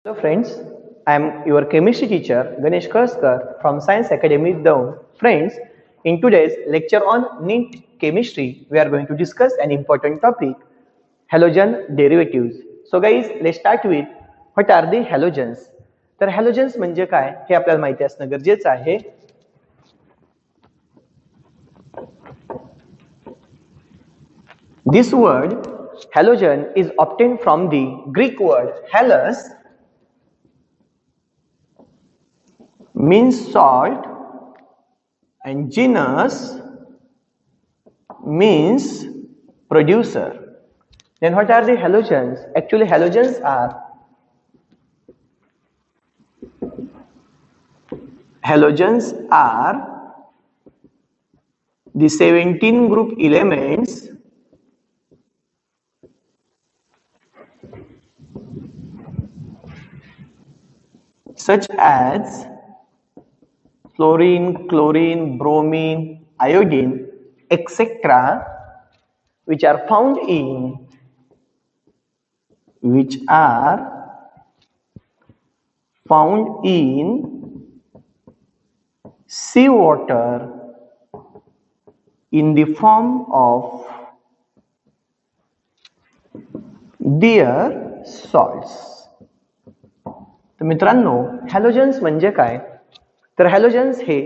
Hello friends, I am your chemistry teacher Ganesh Karskar from Science Academy Down. Friends, in today's lecture on NEET chemistry, we are going to discuss an important topic, halogen derivatives. So guys, let's start with what are the halogens? तर halogens म्हणजे काय हे आपल्याला माहिती असणं गरजेचं आहे. This word halogen is obtained from the Greek word halos means salt and genus means producer. Then what are the halogens? Actually halogens are the 17 group elements such as fluorine, chlorine, bromine, iodine, etc., which are found in seawater in the form of their salts. तर मित्रांनो, halogens म्हणजे काय? तर halogens हे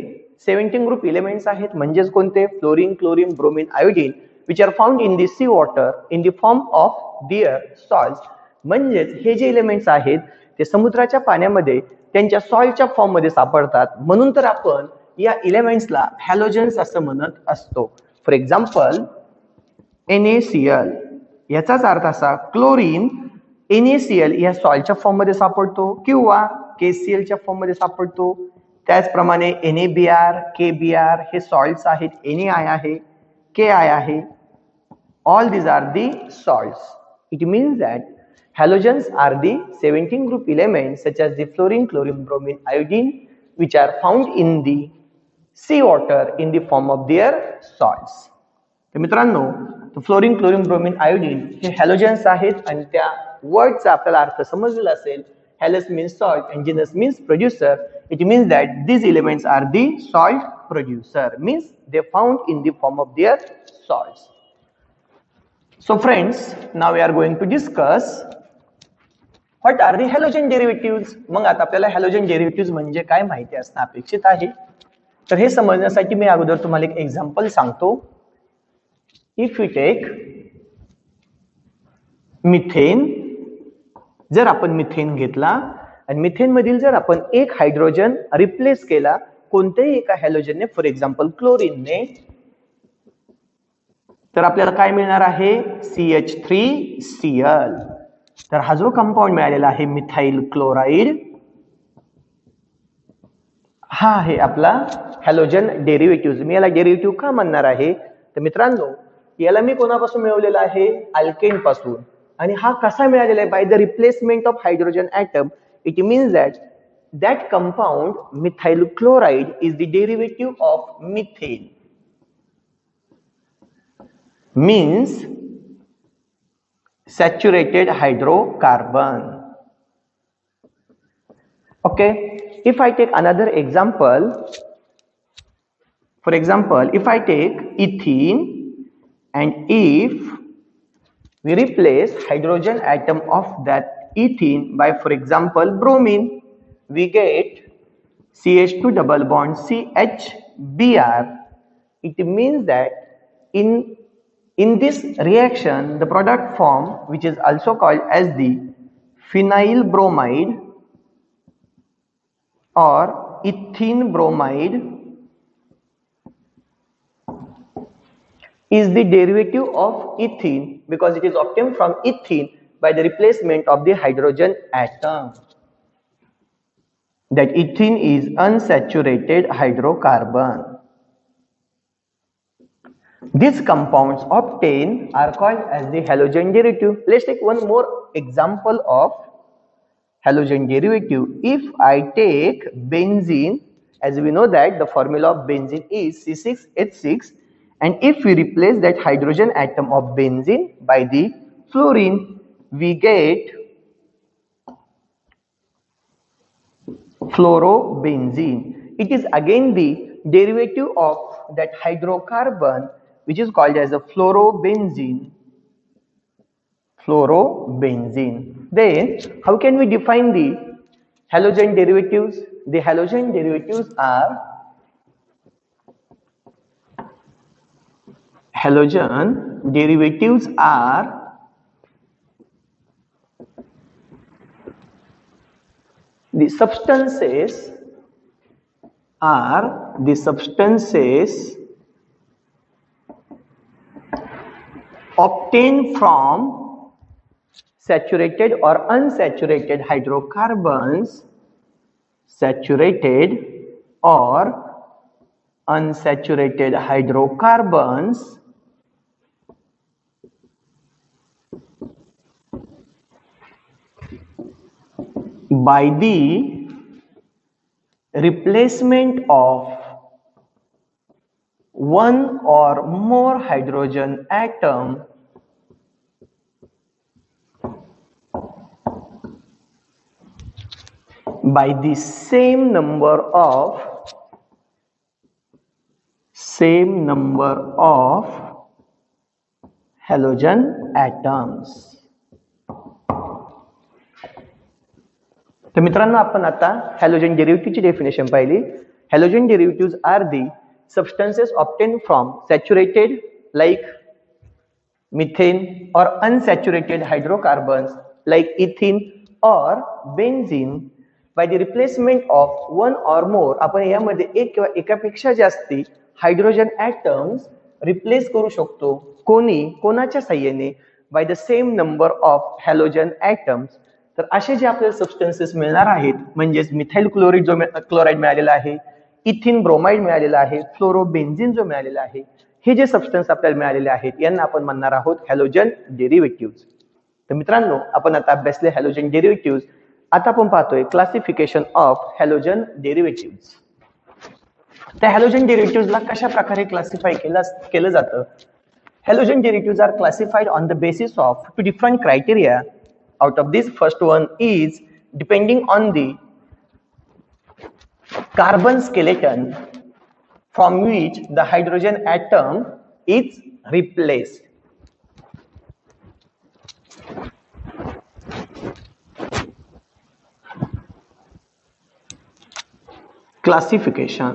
17 group elements आहेत, म्हणजेच कोणते? Fluorine, chlorine, bromine, iodine, which are found in the sea water in the form of their salts. म्हणजेच हे जे एलिमेंट्स आहेत ते समुद्राच्या पाण्यामध्ये त्यांच्या सॉल्टच्या फॉर्म मध्ये सापडतात. म्हणून तर आपण या एलिमेंट्सला हॅलोजन्स असं म्हणत असतो. फॉर एक्झाम्पल NaCl, याचाच अर्थ असा क्लोरीन NaCl या सॉल्टच्या फॉर्म मध्ये सापडतो किंवा KClच्या फॉर्म मध्ये सापडतो. त्याचप्रमाणे NaBr, KBr हे सॉल्ट्स आहेत. Na आहे, Ki आहे. All these are the salts. It means that halogens are the 17 group elements such as the fluorine, chlorine, bromine, iodine, which are found in the sea water in the form of their salts. तर मित्रांनो, fluorine, chlorine, bromine, iodine हे halogens आहेत आणि त्या वर्डचा आपल्याला अर्थ समजलेला असेल. Halos means salt and genus means producer. It means that these elements are the salt producer, means they found in the form of their salts. So friends, now we are going to discuss what are the halogen derivatives. मग आता आपल्याला halogen derivative म्हणजे काय माहिती असणं अपेक्षित आहे. तर हे समजण्यासाठी मी अगोदर तुम्हाला एक एक्झाम्पल सांगतो. इफ यू टेक मिथेन, जर आपण मिथेन घेतला आणि मिथेन मधील जर आपण एक हायड्रोजन रिप्लेस केला कोणत्याही एका हॅलोजनने, फॉर एक्झाम्पल क्लोरीनने, तर आपल्याला काय मिळणार आहे? CH3Cl. तर हा जो कंपाऊंड मिळालेला आहे मिथाइल क्लोराइड, हा आहे आपला हॅलोजन डेरिव्हेटिव्ह. मी याला डेरिव्हेटिव्ह का म्हणणार आहे? तर मित्रांनो, याला मी कोणापासून मिळवलेला आहे? अल्केन पासून. आणि हा कसा मिळालेला आहे? By the replacement of hydrogen atom. It means that compound methyl chloride is the derivative of methane, means saturated hydrocarbon. Okay, if I take another example, for example, if I take ethene and if we replace hydrogen atom of that ethene by, for example, bromine, we get CH2 double bond CHBr. It means that in this reaction the product form, which is also called as the phenyl bromide or ethene bromide, is the derivative of ethene because it is obtained from ethene by the replacement of the hydrogen atom. That ethene is unsaturated hydrocarbon. These compounds obtained are called as the halogen derivative. Let's take one more example of halogen derivative. If I take benzene, as we know that the formula of benzene is C6H6, and if we replace that hydrogen atom of benzene by the fluorine, we get Fluorobenzene. It is again the derivative of that hydrocarbon which is called as a fluorobenzene. Fluorobenzene. Then how can we define the halogen derivatives? The halogen derivatives are the substances obtained from saturated or unsaturated hydrocarbons, saturated or unsaturated hydrocarbons by the replacement of one or more hydrogen atom by the same number of halogen atoms. तर मित्रांनो आपण आता halogen डेरिव्हेटिव्हची definition पाहिली. Halogen derivatives are the substances obtained from saturated like methane or unsaturated hydrocarbons like ethene or benzene by the replacement of one or more. आपण यामध्ये एक किंवा एकापेक्षा जास्ती हायड्रोजन ॲटम्स रिप्लेस करू शकतो. कोणाच्या साहाय्याने? By the same number of halogen atoms. तर असे जे आपल्याला सबस्टन्सेस मिळणार आहेत म्हणजेच मिथाइल क्लोराइड मिळालेला आहे, इथिन ब्रोमाइड मिळालेला आहे, फ्लोरोबेन्झिन जो मिळालेला आहे, हे जे सबस्टन्स आपल्याला मिळालेले आहेत यांना आपण म्हणणार आहोत हॅलोजन डेरिव्हेटिव्ह्ज. तर मित्रांनो आपण आता अभ्यासले हॅलोजन डेरिव्हेटिव्ह्ज. आता आपण पाहतोय क्लासिफिकेशन ऑफ हॅलोजन डेरिव्हेटिव्ह्ज. त्या हॅलोजन डेरिव्हेटिव्ह्जला कशा प्रकारे क्लासिफाय केलं जातं? Halogen derivatives are classified on the basis of two different criteria. Out of this, first one is depending on the carbon skeleton from which the hydrogen atom is replaced. Classification.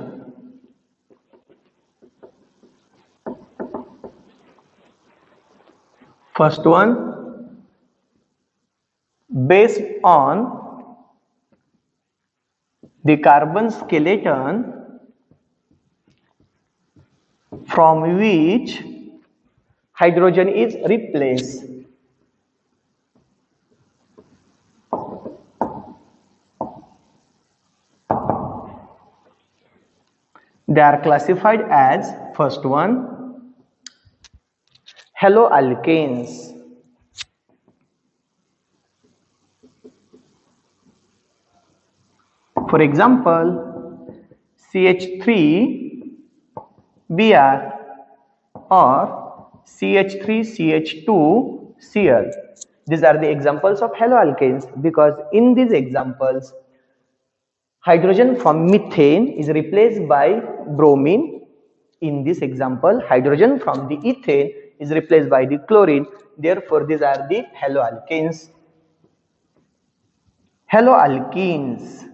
First one, based on the carbon skeleton from which hydrogen is replaced. They are classified as, first one, haloalkanes. For example, CH3Br or CH3CH2Cl. These are the examples of haloalkanes because in these examples, hydrogen from methane is replaced by bromine. In this example, hydrogen from the ethane is replaced by the chlorine. Therefore, these are the haloalkanes. Haloalkenes.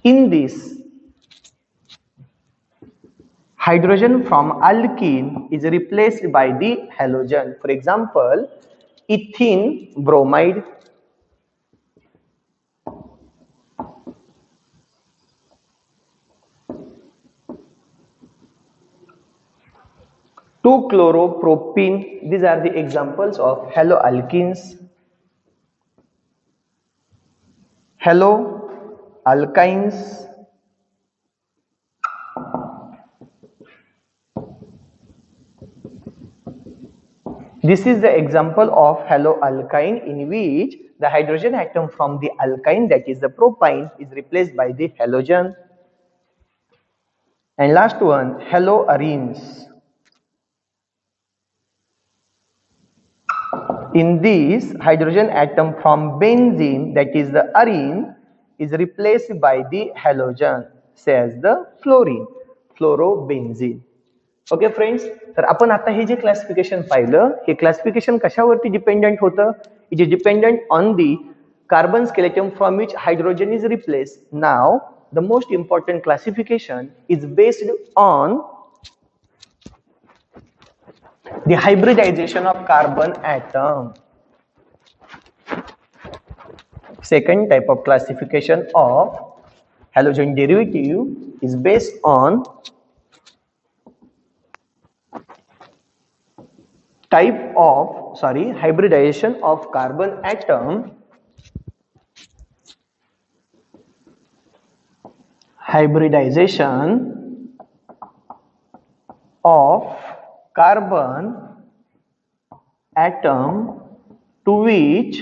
In this, hydrogen from alkene is replaced by the halogen. For example, ethene bromide, 2-chloropropene. These are the examples of haloalkenes. Haloalkynes. This is the example of haloalkyne in which the hydrogen atom from the alkyne, that is the propyne, is replaced by the halogen. And last one, haloarenes. In this, hydrogen atom from benzene, that is the arene, is replaced by the halogen, says the fluorine, fluorobenzene. Okay friends, तर आपण आता हे जे classification पाहिलं, हे classification कशावरती dependent होतं? It is dependent on the carbon skeleton from which hydrogen is replace. Now the most important classification is based on the hybridization of carbon atom. Second type of classification of halogen derivative is based on hybridization of carbon atom. Hybridization of carbon atom to which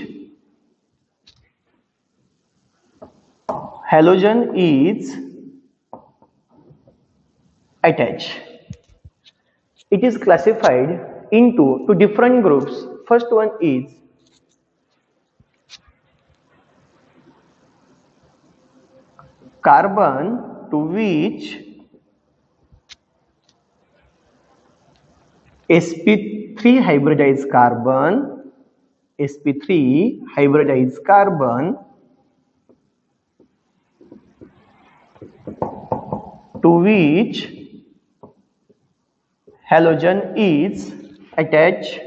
halogen is attached. It is classified into two different groups. First one is carbon to which sp3 hybridized carbon, sp3 hybridized carbon to which halogen is attached.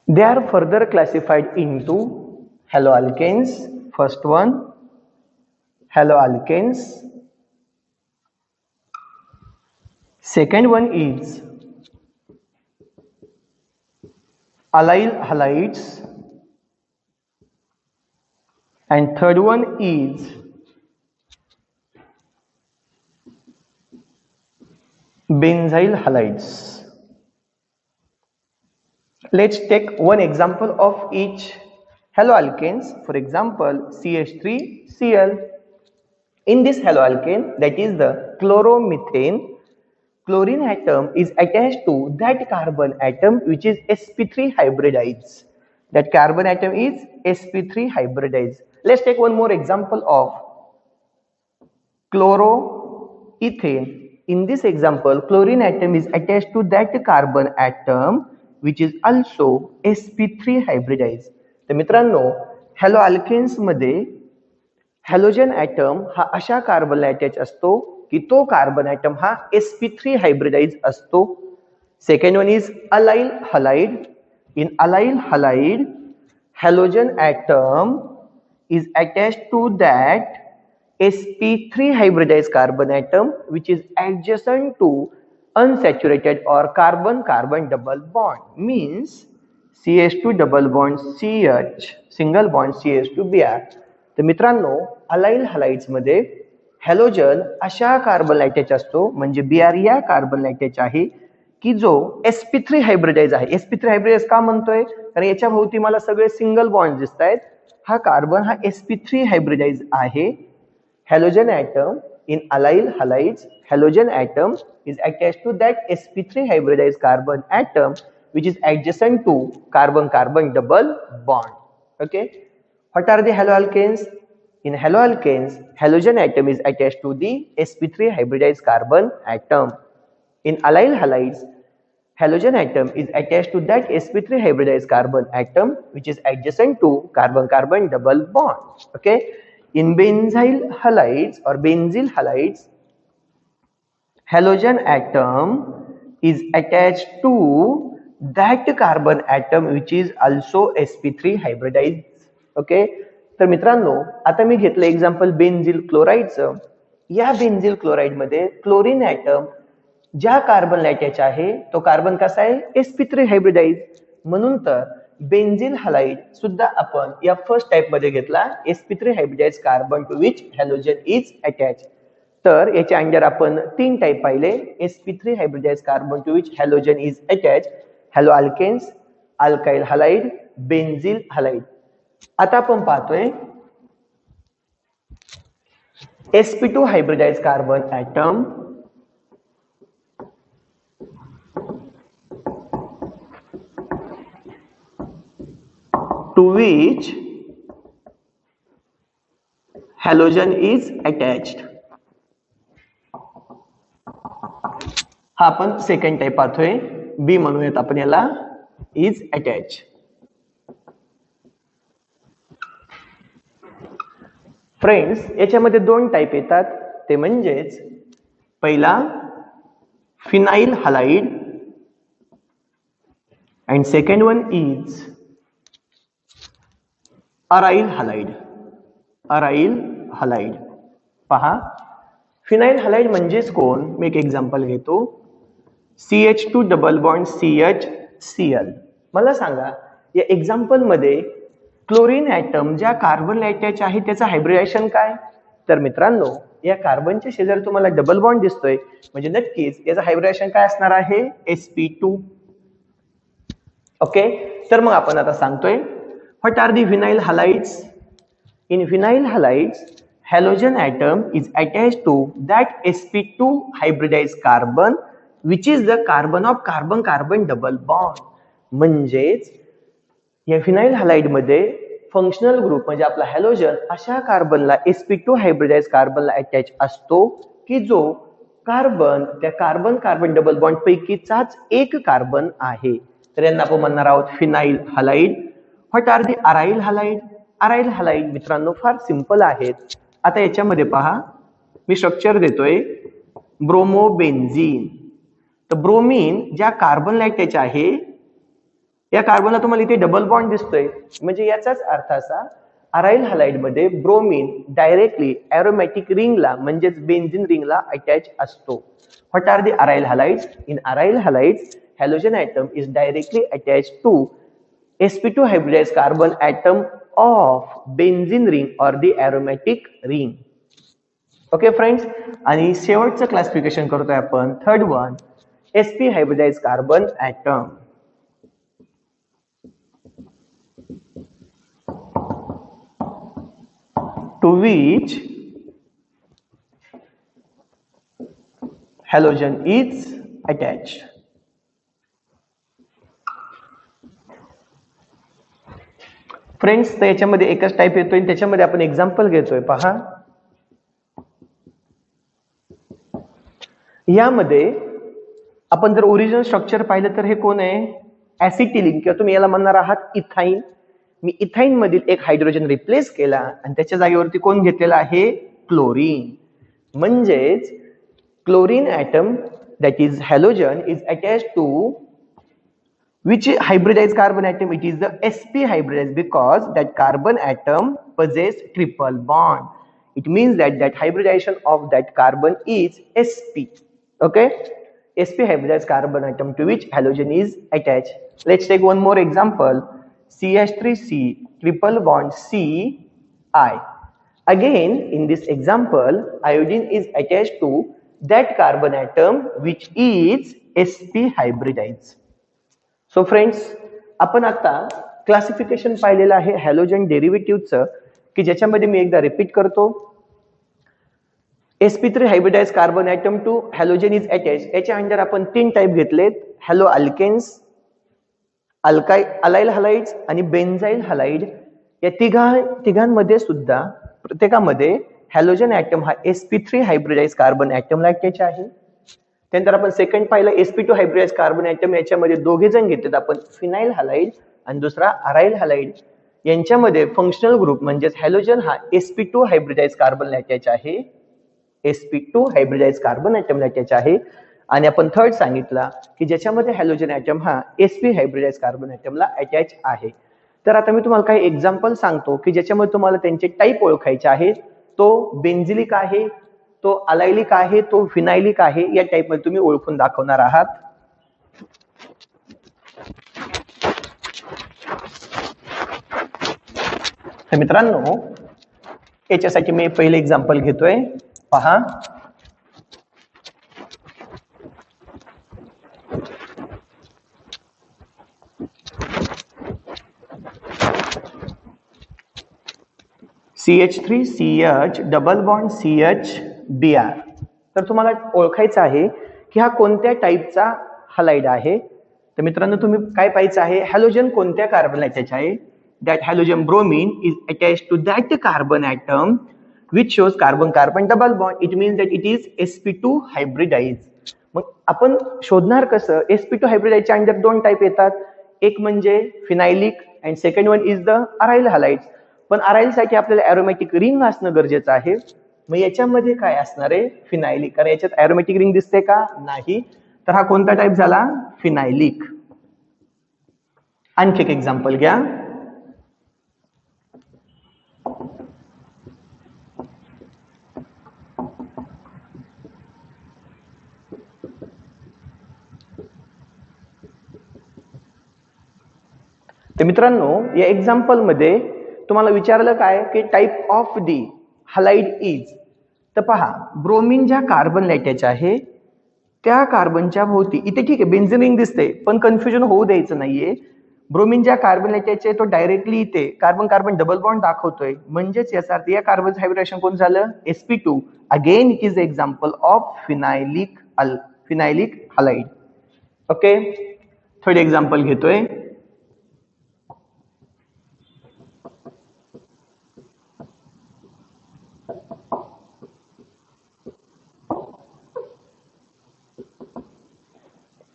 They are further classified into haloalkanes. First one, haloalkanes. Second one is allyl halides, and third one is benzyl halides. Let's take one example of each haloalkanes. For example, CH3Cl. In this haloalkane, that is the chloromethane, chlorine atom is attached to that carbon atom which is sp3 hybridized. That carbon atom is sp3 hybridized. Let's take one more example of chloroethane. In this example, chlorine atom is attached to that carbon atom which is also sp3 hybridized. तर मित्रांनो, हॅलोअल्केन्स मध्ये halogen atom हा अशा कार्बनला attach असतो की तो carbon atom हा sp3 hybridise असतो. Second one is allyl halide. In allyl halide, halogen atom is attached to that sp3 hybridized carbon atom which is adjacent to unsaturated or carbon-carbon double bond, means CH2 double bond CH, single bond CH2 Br. तर मित्रांनो, allyl halides मध्ये halogen अशा carbon attach असतो, म्हणजे Br या carbon attach आहे की जो sp3 हायब्रिडाइज आहे. sp3 हायब्रिडाइज का म्हणतोय? कारण याच्या भोवती मला सगळे सिंगल बॉन्ड दिसत आहेत. हा कार्बन हा sp3 हायब्रिडाइज आहे. Halogen atom in allyl halides, halogen atom is attached to that sp3 hybridized carbon atom which is adjacent to carbon-carbon double bond. Okay, what are the haloalkanes? In haloalkanes, halogen atom is attached to the sp3 hybridized carbon atom. In allyl halides, halogen atom is attached to that sp3 hybridized carbon atom which is adjacent to carbon-carbon double bond. Okay, in benzyl halides or benzyl halides, halogen atom is attached to that carbon atom which is also sp3 hybridized. Okay, तर मित्रांनो, आता मी घेतलं example बेन्झिल क्लोराइडचं. या बेन्झिल chloride मध्ये chlorine atom ज्या carbon attach आहे तो carbon कसा आहे? sp3 hybridise. म्हणून तर बेन्झिल हलाइड सुद्धा आपण या फर्स्ट टाइप मध्ये घेतला, sp3 hybridise carbon to which halogen is attach. तर याच्या अंडर आपण तीन टाइप पाहिले, sp3 hybridise carbon to which halogen is attach, haloalkanes, alkyl halide, benzyl halide. आता आपण पाहतोय sp2 hybridized carbon atom to which halogen is attached. हा आपण सेकंड टाइप पाहतोय, बी म्हणूयात आपण याला, इज अटॅच. फ्रेंड्स, याच्यामध्ये दोन टाइप येतात, ते म्हणजेच पहिला phenyl halide and second one is aryl halide. aryl halide पहा, फिनाइल हलाइड म्हणजेच कोण, मी एक एक्झाम्पल घेतो. CH2 double bond CHCl. मला सांगा, या एक्झाम्पल मध्ये क्लोरीन ऍटम ज्या कार्बन अटॅच आहे त्याचं हायब्रिडायझेशन काय? तर मित्रांनो, या कार्बनच्या शेजारी तुम्हाला डबल बॉन्ड दिसतोय, म्हणजे नक्कीच याचं हायब्रिडायझेशन काय असणार आहे? sp2. ओके, तर मग आपण आता सांगतोय, what are the vinyl halides? In vinyl halides, halogen atom is attached to that sp2 hybridized carbon which is the carbon of carbon carbon double bond. म्हणजेच या फिनाइल हलाइड मध्ये फंक्शनल ग्रुप म्हणजे आपला halogen अशा कार्बनला sp2 hybridise कार्बनला attach असतो की जो carbon त्या कार्बन कार्बन डबल बॉन्ड पैकीचाच एक कार्बन आहे. तर यांना आपण म्हणणार आहोत phenyl halide. What are the aryl halide? Aryl halide मित्रांनो फार सिंपल आहेत. आता याच्यामध्ये पहा, मी स्ट्रक्चर देतोय, ब्रोमोबेन्झीन. तर ब्रोमीन ज्या कार्बनला अटॅच आहे, या कार्बनला तुम्हाला इथे डबल बॉन्ड दिसतोय, म्हणजे याचाच अर्थ असा, अराइल हलाइड मध्ये ब्रोमीन डायरेक्टली एरोमॅटिक रिंगला म्हणजेच बेन्झीन रिंगला अटॅच असतो. What are the aryl halides? In aryl halides, halogen atom is directly attached to sp2 hybridized carbon atom of benzene ring or the aromatic ring. Okay friends, आणि शेवटचं classification करतोय आपण, third one, sp hybridized carbon atom. To which halogen is attached. Friends, तर याच्यामध्ये एकच type येतोय, त्याच्यामध्ये आपण एक्झाम्पल घेतोय. पहा, यामध्ये आपण जर ओरिजिनल स्ट्रक्चर पाहिलं तर हे कोण आहे? ऍसिटिलीन, किंवा तुम्ही याला म्हणणार आहात इथाईन. मी इथाईन मधील एक हायड्रोजन रिप्लेस केला आणि त्याच्या जागेवरती कोण घेतलेला आहे? क्लोरीन. म्हणजेच chlorine atom that is halogen is attached to which hybridized carbon atom? It is the sp hybridized because that carbon atom possess triple bond. It means that hybridization of that carbon is sp. Okay, sp hybridized carbon atom to which halogen is attached. Let's take one more example, CH3C triple bond C I. Again in this example, iodine is attached to that carbon atom which is sp hybridized. So friends, आपण आता classification पाहिलेलं आहे halogen डेरिव्हेटिव्हचं, की ज्याच्यामध्ये मी एकदा repeat करतो. sp3 hybridise carbon atom to halogen is attach. याच्या under आपण तीन टाइप घेतलेत, हॅलो अल्केन्स, अलाइल हलाइड्स आणि बेन्झाइल हलाइड. या तिघांमध्ये सुद्धा प्रत्येकामध्ये हॅलोजन ॲटम हा sp3 हायब्रिडाइज कार्बन ॲटमला अटॅच आहे. त्यानंतर आपण सेकंड पाहिलं sp2 हायब्रिडाइज कार्बन ॲटम, याच्यामध्ये दोघे जण घेतलेत आपण, फिनाइल हलाइड आणि दुसरा अराइल हलाइड. यांच्यामध्ये फंक्शनल ग्रुप म्हणजेच हॅलोजन हा sp2 हायब्रिडाइज कार्बन अटॅच आहे, sp2 हायब्रिडाइज कार्बन ॲटमला अटॅच आहे. आणि आपण थर्ड सांगितला की ज्याच्यामध्ये हॅलोजन ॲटम हा sp हायब्रिडाइज कार्बन ॲटमला अटॅच आहे. तर आता मी तुम्हाला काही एक्झाम्पल सांगतो की ज्याच्यामध्ये तुम्हाला त्यांचे टाईप ओळखायचे आहेत. तो बेन्झिलिक आहे, तो अलायलिक आहे, तो फिनाइलिक आहे. या टाइप मध्ये तुम्ही ओळखून दाखवणार आहात. तर मित्रांनो, याच्यासाठी मी पहिले एक्झाम्पल घेतोय. पहा, CH3CH double bond CH Br. तर तुम्हाला ओळखायचं आहे की हा कोणत्या टाईपचा हलाइड आहे. तर मित्रांनो तुम्ही काय पाहायचं आहे, हॅलोजन कोणत्या कार्बन अटॅच आहे. That halogen bromine is attach to that carbon atom which shows carbon carbon double bond. It means that it is sp2 hybridized. मग आपण शोधणार कसं, sp2 hybridized च्या अंडर दोन टाइप येतात, एक म्हणजे vinylic and second one is the aryl halides. पण aryl साठी आपल्याला एरोमॅटिक रिंग असणं गरजेचं आहे. मग याच्यामध्ये काय असणार आहे, फिनायलिक. कारण याच्यात एरोमॅटिक रिंग दिसते का, नाही. तर हा कोणता टाइप झाला, फिनायलिक. आणखी एक एक्झाम्पल घ्या. तर मित्रांनो या एक्झाम्पल मध्ये तुम्हाला विचारलं काय की type of the halide is. तर पहा, ब्रोमीन ज्या कार्बन अटॅच आहे त्या कार्बनच्या भोवती, इथे ठीक आहे बेन्झीन रिंग दिसते पण कन्फ्युजन होऊ द्यायचं नाहीये. ब्रोमीन ज्या कार्बन अटॅच आहे तो डायरेक्टली इथे कार्बन कार्बन डबल बॉन्ड दाखवतोय, म्हणजेच याचा अर्थ या कार्बनचं हायब्रिडेशन कोण झालं, sp2. Again it is example of vinylic halide. Okay, third example घेतोय.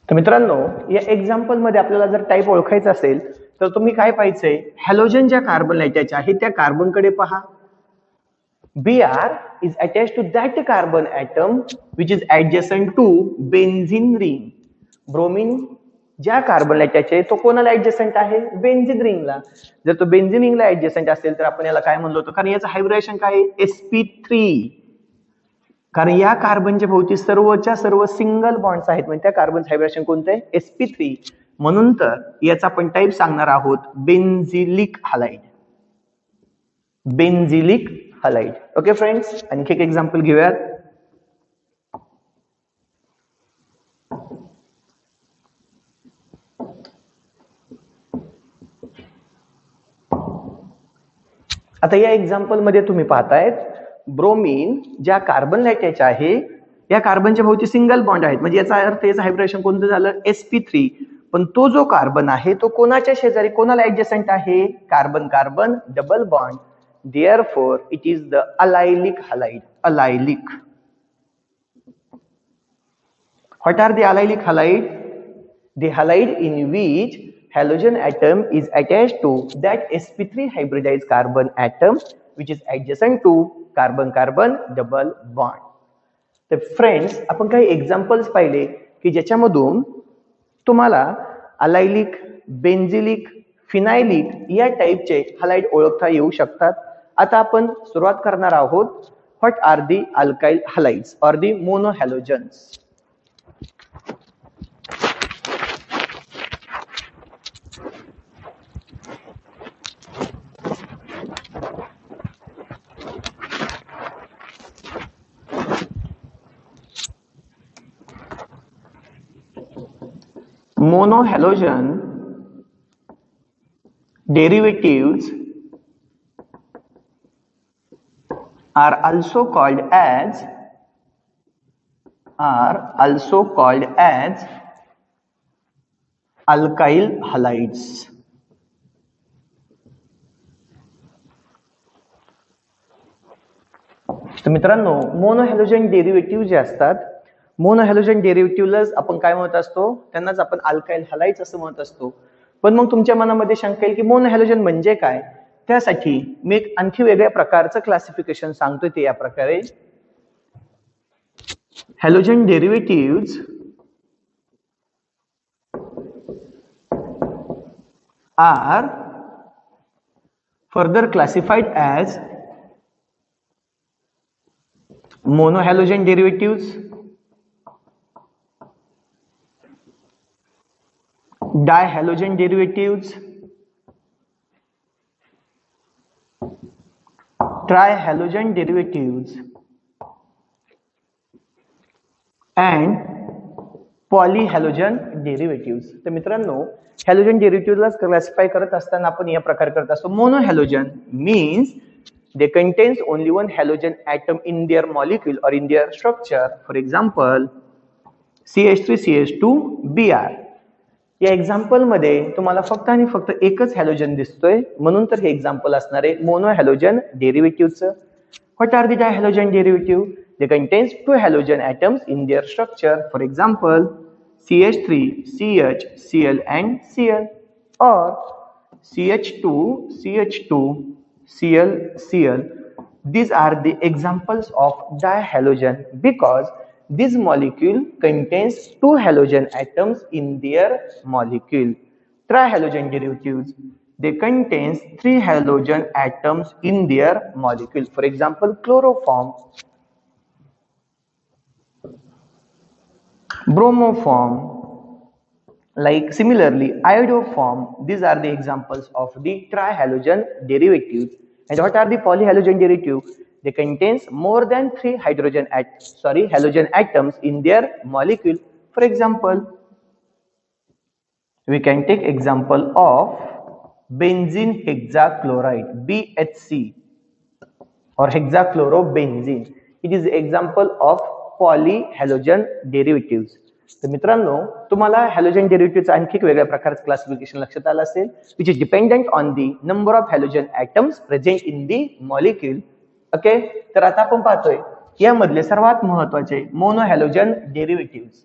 तर मित्रांनो या एक्झाम्पल मध्ये आपल्याला जर टाइप ओळखायचा असेल तर तुम्ही काय पाहायचंय, हॅलोजन ज्या कार्बन अटॅच आहे त्या कार्बन कडे पहा. Br is attached to that carbon atom which is adjacent to benzene ring. Bromine ज्या कार्बन अटॅच आहे तो कोणाला ऍडजस्टंट आहे, बेन्झीन रिंगला. जर तो बेन्झीन रिंगला ऍडजस्टंट असेल तर आपण याला काय म्हणलो होतो, कारण याचं हायब्रिडेशन काय आहे, sp3. कारण या कार्बनच्या भोवती सर्वच्या सर्व सिंगल बॉन्ड्स आहेत, म्हणजे त्या कार्बनचं हायब्रिडेशन कोणतं आहे, sp3. म्हणून तर याचा आपण टाइप सांगणार आहोत बेन्झिलिक हलाइड. बेन्झिलिक हलाइड. ओके फ्रेंड्स, आणखी एक एक्झाम्पल घेऊयात. आता या एक्झाम्पल मध्ये तुम्ही पाहतायत ब्रोमीन ज्या कार्बन अटॅच आहे या कार्बनच्या भोवती सिंगल बॉन्ड आहेत, म्हणजे याचा अर्थ याचं हायब्रिडेशन कोणतं झालं, sp3. पण तो जो कार्बन आहे तो कोणाच्या शेजारी, कोणाला ऍडजस्टंट आहे, carbon carbon double bond. Therefore it is the allylic halide. Allylic. What are the allylic halide? The halide in which halogen atom is attached to that sp3 hybridized carbon atom which is adjacent to carbon carbon double bond. तर friends आपण काही examples पाहिले की ज्याच्यामधून तुम्हाला अलायलिक, बेन्झिलिक, फिनायलिक या टाइपचे halide ओळखता येऊ शकतात. आता आपण सुरुवात करणार आहोत, what are the alkyl halides or the monohalogens. Monohalogen derivatives are also called as alkyl halides. तर मित्रांनो मोनोहॅलोजन डेरिव्हेटिव्ह जे असतात, मोनोहॅलोजन डेरिव्हेटिव्हलाच आपण काय म्हणत असतो, त्यांनाच आपण अल्काइल हलाइड्स असं म्हणत असतो. पण मग तुमच्या मनामध्ये शंका येईल की मोनोहॅलोजन म्हणजे काय. त्यासाठी मी एक आणखी वेगळ्या प्रकारचं क्लासिफिकेशन सांगतोय, ते या प्रकारे. Halogen derivatives are further classified as monohalogen derivatives, dihalogen derivatives, trihalogen derivatives and polyhalogen derivatives. तर मित्रांनो हॅलोजन डेरिव्हेटिव्हला क्लासिफाय करत असताना आपण या प्रकारे करत असतो. मोनोहॅलोजन means they contains only one halogen atom in their molecule or in their structure. For example, CH3CH2Br. या एक्झाम्पल मध्ये तुम्हाला फक्त आणि फक्त एकच हॅलोजन दिसतोय, म्हणून तर हे एक्झाम्पल असणार आहे मोनो हॅलोजन डेरिव्हेटिव्हचं. What are the dihalogen derivative? They contains two halogen atoms in their structure. For example, CH3, CH, Cl and Cl, or CH2, CH2, Cl, Cl. These are the examples of dihalogen because this molecule contains two halogen atoms in their molecule. Trihalogen derivatives, they contains three halogen atoms in their molecule. For example, chloroform, bromoform, like similarly iodoform. These are the examples of the trihalogen derivatives. And what are the polyhalogen derivatives? They contains more than three halogen atoms in their molecule. For example, we can take example of benzene hexachloride, BHC, or hexachlorobenzene. It is the example of polyhalogen derivatives. तर मित्रांनो, तुम्हाला halogen डेरिव्हेटिव्हचं आणखी एक वेगळ्या प्रकारचं classification लक्षात आलं असेल, which is dependent on the number of halogen atoms present in the molecule. Okay, तर आता आपण पाहतोय यामधले सर्वात महत्वाचे mono halogen derivatives.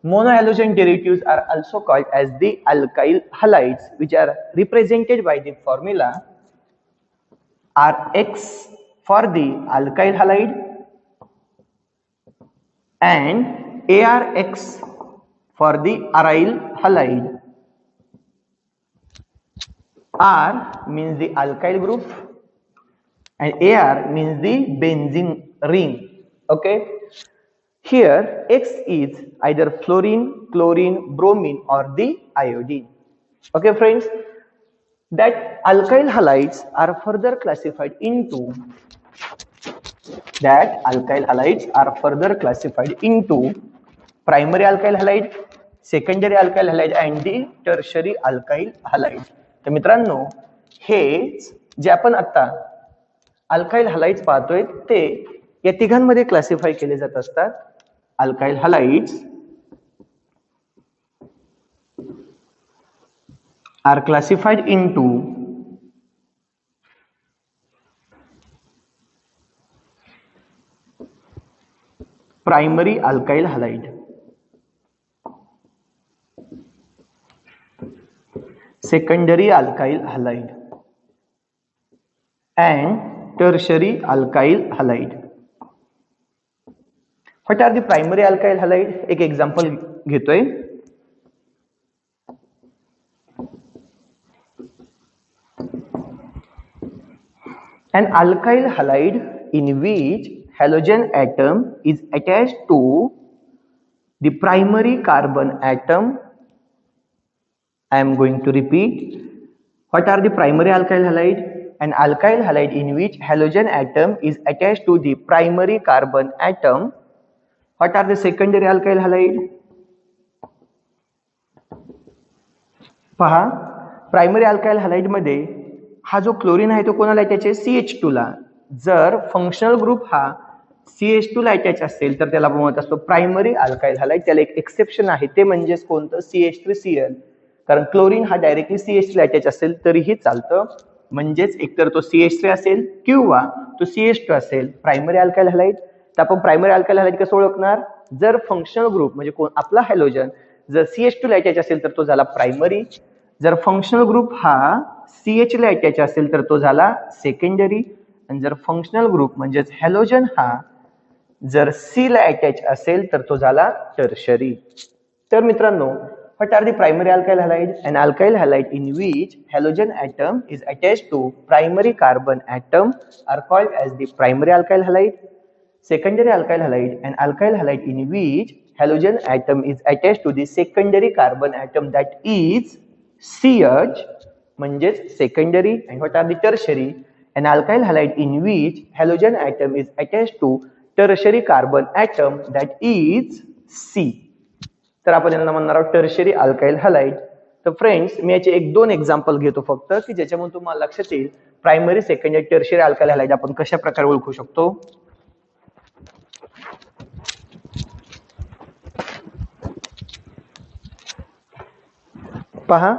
Mono halogen derivatives are also called as the alkyl halides, which are represented by the formula Rx for the alkyl halide and ARX for the aryl halide. R means the alkyl group and AR means the benzene ring. Okay. Here X is either fluorine, chlorine, bromine or the iodine. Okay friends, that alkyl halides are further classified into primary alkyl halide, secondary alkyl halide and the tertiary alkyl halide. तर मित्रांनो, हे जे आपण आता alkyl halides पाहतोय ते या तिघांमध्ये classify केले जात असतात. Alkyl halides are classified into primary alkyl halide, secondary alkyl halide and tertiary alkyl halide. What are the primary alkyl halide? एक एक्झाम्पल घेतोय. An alkyl halide in which halogen atom is attached to the primary carbon atom. I am going to repeat. What are the primary alkyl halide? An alkyl halide in which halogen atom is attached to the primary carbon atom. What are the secondary alkyl halide? पहा, primary alkyl halide मध्ये हा जो chlorine आहे तो कोणाला attach आहे? CH2 ला. जर functional group हा CH2 ला अटॅच असेल तर त्याला आपण म्हणत असतो प्रायमरी अल्काइल हलाइड. त्याला एक एक्सेप्शन आहे, ते म्हणजे कोणतं? CH3Cl. कारण क्लोरीन हा डायरेक्टली CH3 ला अटॅच असेल तरीही चालतं, म्हणजेच एकतर तो CH3 असेल किंवा तो CH2 असेल प्रायमरी अल्काइल हलाइड. तर आपण प्रायमरी अल्काइल हलाइड कसं ओळखणार? जर फंक्शनल ग्रुप म्हणजे कोण आपला हॅलोजन जर CH2 ला अटॅच असेल तर तो झाला प्रायमरी. जर फंक्शनल ग्रुप हा CH ला अटॅच असेल तर तो झाला सेकंडरी. आणि जर फंक्शनल ग्रुप म्हणजेच हॅलोजन हा जर C ला अटॅच असेल तर तो झाला टर्शरी. तर मित्रांनो, what are the primary alkyl halide? An alkyl halide in which halogen atom is attached to primary carbon atom are called as the primary alkyl halide. Secondary alkyl halide, an alkyl halide in which halogen atom is attached to the secondary carbon atom, that is CH, म्हणजेच secondary. And what are the tertiary? An alkyl halide in which halogen atom is attached to tertiary carbon atom, that is C. तर आपण यांना म्हणणार आहोत tertiary alkyl halide. तर friends, मी याचे एक दोन एक्झाम्पल घेतो फक्त की ज्याच्यामुळे तुम्हाला लक्षात येईल primary secondary tertiary alkyl halide आपण कशा प्रकारे ओळखू शकतो? पहा,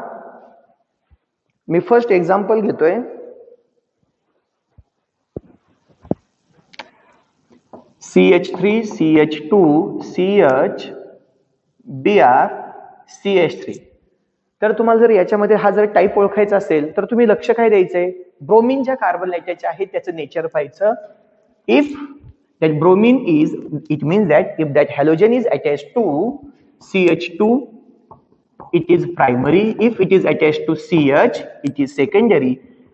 मी फर्स्ट एक्झाम्पल घेतोय. CH3 CH2 CH Br CH3. तर तुम्हाला जर याच्यामध्ये हा जर टाईप ओळखायचा असेल तर तुम्ही लक्ष काय द्यायचंय? ब्रोमीन ज्या कार्बन लायटाचे आहे त्याचं नेचर पाहायचं. If that bromine is, it means that if that halogen is attached to CH2, it is primary. If it is attached to CH, it is secondary,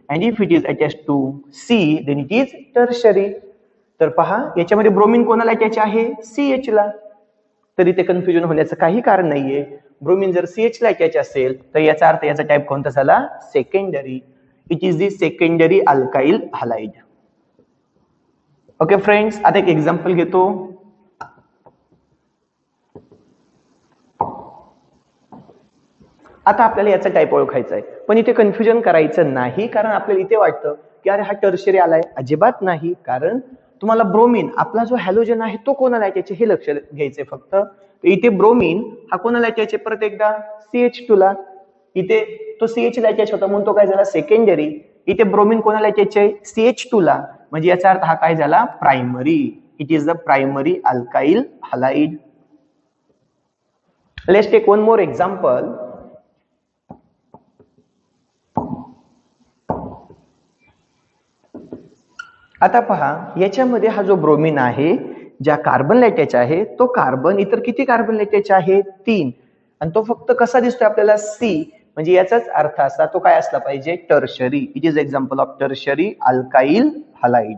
and if it is attached to C, then it is tertiary. तर पहा, याच्यामध्ये bromine कोणाला attach आहे? CH ला. तर इथे confusion होण्याचं काही कारण नाहीये. ब्रोमीन जर CH ला अटॅच असेल तर याचा अर्थ याचा टाइप कोणता झाला? Secondary. It is the secondary alkyl halide. Okay friends, आता एक एक्झाम्पल घेतो. आता आपल्याला याचा टाइप ओळखायचा आहे, पण इथे कन्फ्युजन करायचं नाही, कारण आपल्याला इथे वाटतं की अरे हा टर्शियरी आलाय. अजिबात नाही, कारण तुम्हाला ब्रोमीन आपला जो हॅलोजन आहे तो कोणाला अटॅच हे लक्ष घ्यायचंय फक्त. इथे ब्रोमीन हा कोणाला अटॅच आहे? परत एकदा CH2 ला. इथे तो CH ला अटॅच होता म्हणून तो काय झाला? सेकंडरी. इथे ब्रोमीन कोणाला अटॅच आहे? CH2 ला. म्हणजे याचा अर्थ हा काय झाला? Primary. It is the primary alkyl halide. Let's take one more example. आता पहा, याच्यामध्ये हा जो ब्रोमीन आहे ज्या कार्बन अटॅच आहे तो कार्बन इतर किती कार्बन अटॅच आहे? 3. आणि तो फक्त कसा दिसतोय आपल्याला? C. म्हणजे याचाच अर्थ असा तो काय असला पाहिजे? Tertiary. It is example of tertiary alkyl halide.